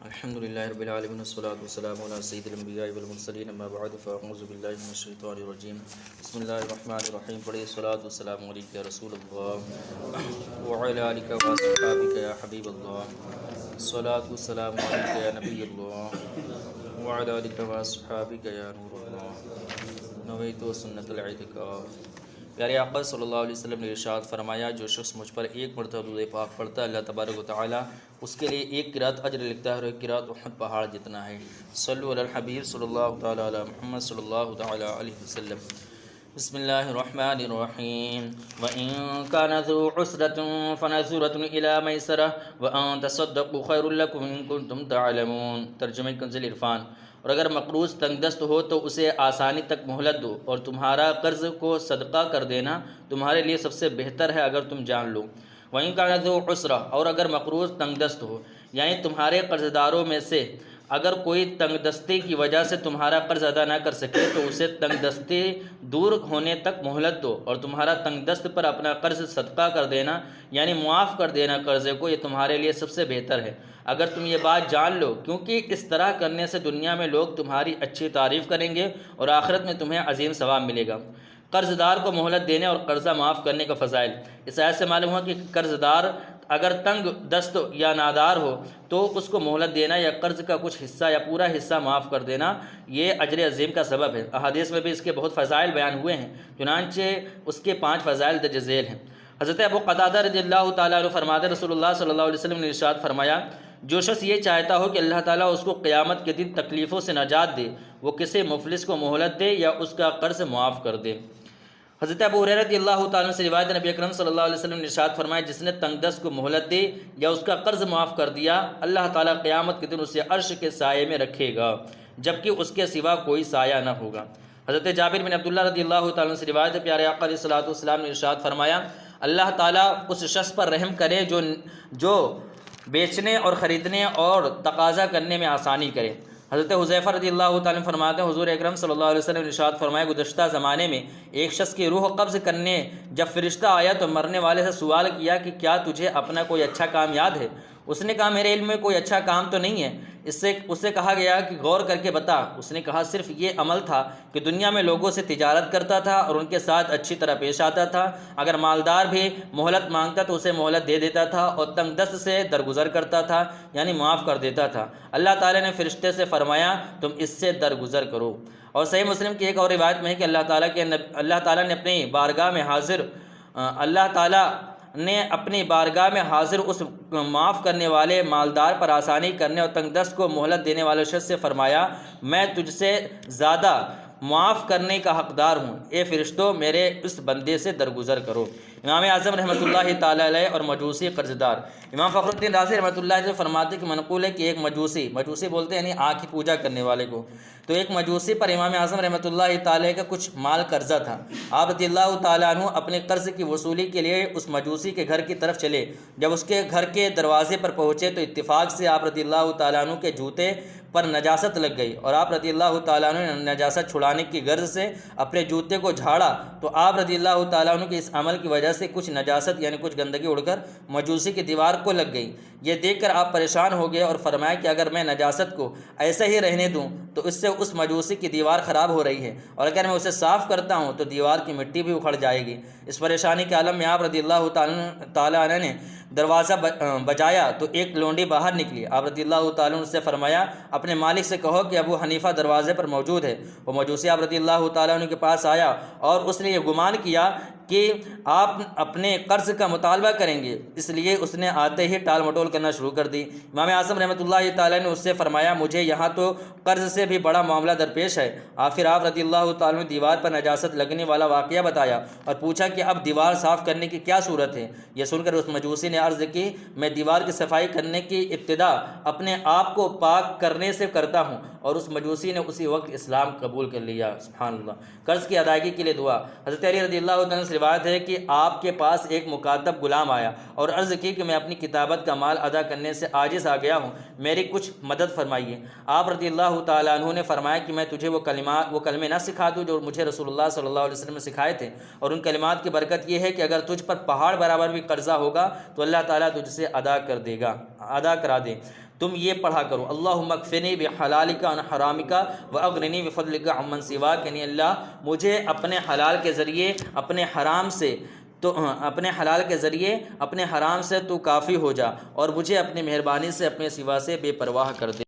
الحمد للہ رب العالمین والصلاة والسلام علی سید الانبیاء والمرسلین اما بعد فاعوذ باللہ من الشیطان الرجیم بسم اللہ الرحمن الرحیم پڑھیے الصلاۃ والسلام علیک یا رسول اللہ وعلی آلک واصحابک یا حبیب اللہ الصلاۃ والسلام علیک یا نبی اللہ وعلی آلک واصحابک یا نور اللہ نویت سنت الاعتکاف۔ پیارے آقا صلی اللہ علیہ وسلم نے ارشاد فرمایا، جو شخص مجھ پر ایک مرتبہ درود پاک پڑھتا ہے اللہ تبارک و تعالیٰ اس کے لیے ایک قرات اجر لکھتا ہے اور ایک قرات احد پہاڑ جتنا ہے۔ صلو علی الحبیب صلی اللہ تعالیٰ علی محمد صلی اللہ تعالیٰ علیہ وسلم۔ بسم اللہ الرحمن الرحیم۔ وَإِن كَانَ ذُو عُسْرَةٍ فَنَظُرَةٌ إِلَىٰ مَيْسَرَةٍ وَأَن تَصَدَّقُوا خَيْرٌ لَكُمْ إِن كُنتُمْ تَعْلَمُونَ۔ ترجمہ کنز العرفان۔ اور اگر مقروض تنگ دست ہو تو اسے آسانی تک مہلت دو، اور تمہارا قرض کو صدقہ کر دینا تمہارے لیے سب سے بہتر ہے اگر تم جان لو۔ وَإِن كَانَ ذُو عُسْرَةٍ، اور اگر مقروض تنگ دست ہو، یعنی تمہارے قرض داروں میں سے اگر کوئی تنگ دستی کی وجہ سے تمہارا قرض ادا نہ کر سکے تو اسے تنگ دستی دور ہونے تک مہلت دو، اور تمہارا تنگ دست پر اپنا قرض صدقہ کر دینا یعنی معاف کر دینا قرضے کو، یہ تمہارے لیے سب سے بہتر ہے اگر تم یہ بات جان لو، کیونکہ اس طرح کرنے سے دنیا میں لوگ تمہاری اچھی تعریف کریں گے اور آخرت میں تمہیں عظیم ثواب ملے گا۔ قرض دار کو مہلت دینے اور قرضہ معاف کرنے کا فضائل۔ اس آیت سے معلوم ہوا کہ قرض دار اگر تنگ دست یا نادار ہو تو اس کو مہلت دینا یا قرض کا کچھ حصہ یا پورا حصہ معاف کر دینا یہ اجر عظیم کا سبب ہے۔ احادیث میں بھی اس کے بہت فضائل بیان ہوئے ہیں، چنانچہ اس کے 5 فضائل درج ذیل ہیں۔ حضرت ابو قتادہ رضی اللہ تعالیٰ عنہ فرماتے رسول اللہ صلی اللہ علیہ وسلم نے ارشاد فرمایا، جو شخص یہ چاہتا ہو کہ اللہ تعالیٰ اس کو قیامت کے دن تکلیفوں سے نجات دے، وہ کسی مفلس کو مہلت دے یا اس کا قرض معاف کر دے۔ حضرت ابو ہریرہ رضی اللہ تعالیٰ عنہ سے روایت نبی اکرم صلی اللہ علیہ وسلم نے ارشاد فرمایا، جس نے تنگ دست کو مہلت دی یا اس کا قرض معاف کر دیا، اللہ تعالیٰ قیامت کے دن اسے عرش کے سائے میں رکھے گا جبکہ اس کے سوا کوئی سایہ نہ ہوگا۔ حضرت جابر بن عبداللہ رضی اللہ تعالیٰ عنہ سے روایت ہے، پیارے آقا علیہ الصلوۃ والسلام نے ارشاد فرمایا، اللہ تعالیٰ اس شخص پر رحم کرے جو بیچنے اور خریدنے اور تقاضا کرنے میں آسانی کرے۔ حضرت حذیفہ رضی اللہ تعالیٰ عنہ فرماتے ہیں، حضور اکرم صلی اللہ علیہ وسلم نے ارشاد فرمایا، گزشتہ زمانے میں ایک شخص کی روح قبض کرنے جب فرشتہ آیا تو مرنے والے سے سوال کیا کہ کیا تجھے اپنا کوئی اچھا کام یاد ہے؟ اس نے کہا، میرے علم میں کوئی اچھا کام تو نہیں ہے۔ اس سے کہا گیا کہ غور کر کے بتا۔ اس نے کہا، صرف یہ عمل تھا کہ دنیا میں لوگوں سے تجارت کرتا تھا اور ان کے ساتھ اچھی طرح پیش آتا تھا، اگر مالدار بھی مہلت مانگتا تو اسے مہلت دے دیتا تھا اور تنگ دست سے درگزر کرتا تھا یعنی معاف کر دیتا تھا۔ اللہ تعالیٰ نے فرشتے سے فرمایا، تم اس سے درگزر کرو۔ اور صحیح مسلم کی ایک اور روایت میں ہے کہ اللہ تعالیٰ نے اپنی بارگاہ میں حاضر اس معاف کرنے والے مالدار پر آسانی کرنے اور تنگ دست کو مہلت دینے والے شخص سے فرمایا، میں تجھ سے زیادہ معاف کرنے کا حقدار ہوں، اے فرشتوں میرے اس بندے سے درگزر کرو۔ امام اعظم رحمۃ اللہ تعالیٰ علیہ اور مجوسی قرض دار۔ امام فخر الدین رازی رحمۃ اللہ علیہ فرماتے کہ منقول ہے کہ ایک مجوسی بولتے ہیں یعنی آنکھ کی پوجا کرنے والے کو، تو ایک مجوسی پر امام اعظم رحمۃ اللہ تعالیٰ کا کچھ مال قرضہ تھا۔ آپ رضی اللہ تعالیٰ عنہ اپنے قرض کی وصولی کے لیے اس مجوسی کے گھر کی طرف چلے۔ جب اس کے گھر کے دروازے پر پہنچے تو اتفاق سے آپ رضی اللہ تعالیٰ عنہ کے جوتے پر نجاست لگ گئی، اور آپ رضی اللہ تعالیٰ عنہ نے نجاست چھڑانے کی غرض سے اپنے جوتے کو جھاڑا تو آپ رضی اللہ تعالیٰ عنہ کے اس عمل کی وجہ سے کچھ نجاست یعنی کچھ گندگی اڑ کر مجوسی کی دیوار کو لگ گئی۔ یہ دیکھ کر آپ پریشان ہو گئے اور فرمایا کہ اگر میں نجاست کو ایسے ہی رہنے دوں تو اس سے اس مجوسی کی دیوار خراب ہو رہی ہے، اور اگر میں اسے صاف کرتا ہوں تو دیوار کی مٹی بھی اکھڑ جائے گی۔ اس پریشانی کے عالم میں آپ رضی اللہ تعالیٰ عنہ نے دروازہ بجایا تو ایک لونڈی باہر نکلی۔ آپ رضی اللہ تعالیٰ عنہ سے فرمایا، اپنے مالک سے کہو کہ ابو حنیفہ دروازے پر موجود ہے۔ وہ مجوسی آپ رضی اللہ تعالیٰ عنہ کے پاس آیا اور اس نے یہ گمان کیا کہ آپ اپنے قرض کا مطالبہ کریں گے، اس لیے اس نے آتے ہی ٹال مٹول کرنا شروع کر دی۔ امام اعظم رحمۃ اللہ تعالیٰ نے اس سے فرمایا، مجھے یہاں تو قرض سے بھی بڑا معاملہ درپیش ہے۔ آخر آپ رضی اللہ تعالیٰ نے دیوار پر نجاست لگنے والا واقعہ بتایا اور پوچھا کہ اب دیوار صاف کرنے کی کیا صورت ہے؟ یہ سن کر اس مجوسی نے عرض کی، میں دیوار کی صفائی کرنے کی ابتدا اپنے آپ کو پاک کرنے سے کرتا ہوں، اور اس مجوسی نے اسی وقت اسلام قبول کر لیا۔ سبحان اللہ۔ قرض کی ادائیگی کے لیے دعا۔ حضرت علی رضی اللہ عنہ سے روایت ہے کہ آپ کے پاس ایک مکاتب غلام آیا اور عرض کی کہ میں اپنی کتابت کا مال ادا کرنے سے عاجز آ گیا ہوں، میری کچھ مدد فرمائیے۔ آپ رضی اللہ تعالیٰ عنہ نے فرمایا کہ میں تجھے وہ کلمے نہ سکھا دوں جو مجھے رسول اللہ صلی اللہ علیہ وسلم نے سکھائے تھے، اور ان کلمات کی برکت یہ ہے کہ اگر تجھ پر پہاڑ برابر بھی قرضہ ہوگا تو اللہ تعالیٰ تجھ سے ادا کرا دے۔ تم یہ پڑھا کرو اللہم اکفنی بحلالک عن حرامک واغننی بفضلک عمن سواک، یعنی اللہ مجھے اپنے حلال کے ذریعے اپنے حرام سے اپنے حلال کے ذریعے اپنے حرام سے تو کافی ہو جا، اور مجھے اپنی مہربانی سے اپنے سوا سے بے پرواہ کر دے۔